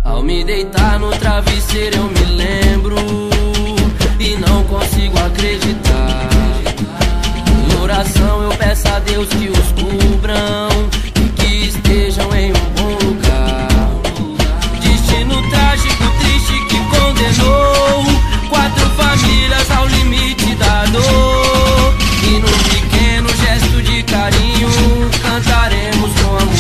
Ao me deitar no travesseiro eu me lembro e não consigo acreditar. Em oração eu peço a Deus que os cubram e que estejam em um bom lugar. Destino trágico, triste que condenou 4 famílias ao limite da dor. E num pequeno gesto de carinho cantaremos com amor.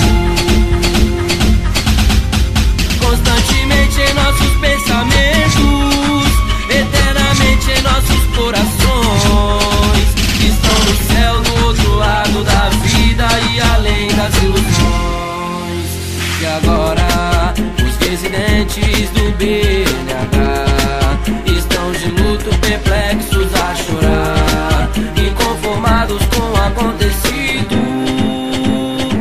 Constantemente em nossos pensamentos, eternamente em nossos corações, estão no céu do outro lado da vida e além das ilusões. E agora os residentes do BNH estão de luto, perplexos a chorar, inconformados com o acontecido.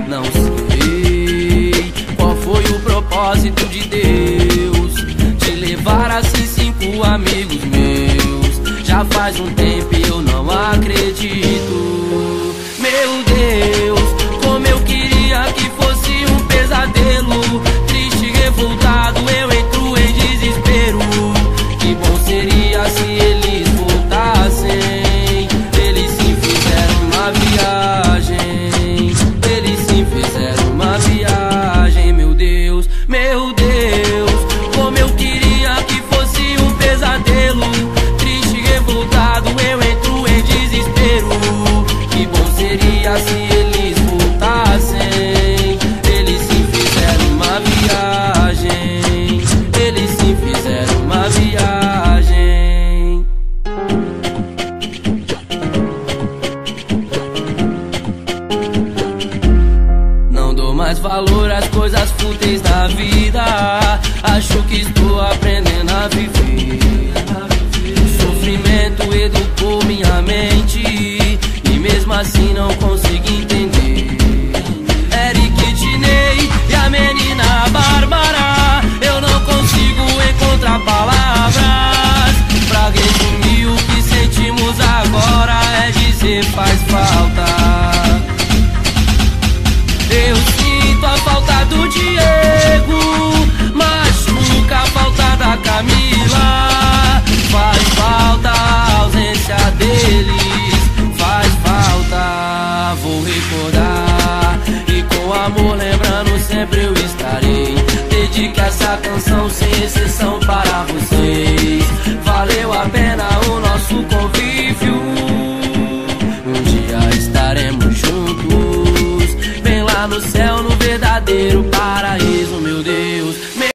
Não sei qual foi o propósito de Deus de levar assim 5 amigos meus. Já faz um tempo e eu não acredito. Meu Deus, como eu queria que fosse um pesadelo. Triste e revoltado eu entro em desespero. Que bom seria se eles voltassem. Eles sim fizeram uma viagem. Eles sim fizeram uma viagem. Meu Deus, como eu queria que fosse um pesadelo. Triste e revoltado eu entro em desespero. Que bom seria se eles voltassem. Eles sim fizeram uma viagem. Eles sim fizeram uma viagem. Não dou mais valor às coisas fúteis da vida. Acho que estou aprendendo a viver. O sofrimento educou minha mente e mesmo assim não consigo entender. Eric Diney e a menina Bárbara, eu não consigo encontrar palavras pra resumir o que sentimos agora. É dizer faz falta. Eu sinto a falta do Diego, machuca a falta da Camila. Faz falta a ausência deles, faz falta. Vou recordar e com amor lembrando sempre eu estarei. Dedique essa canção sem exceção para vocês. Valeu a pena o nosso convívio. Um dia estaremos juntos, bem lá no céu, no verdadeiro paraíso.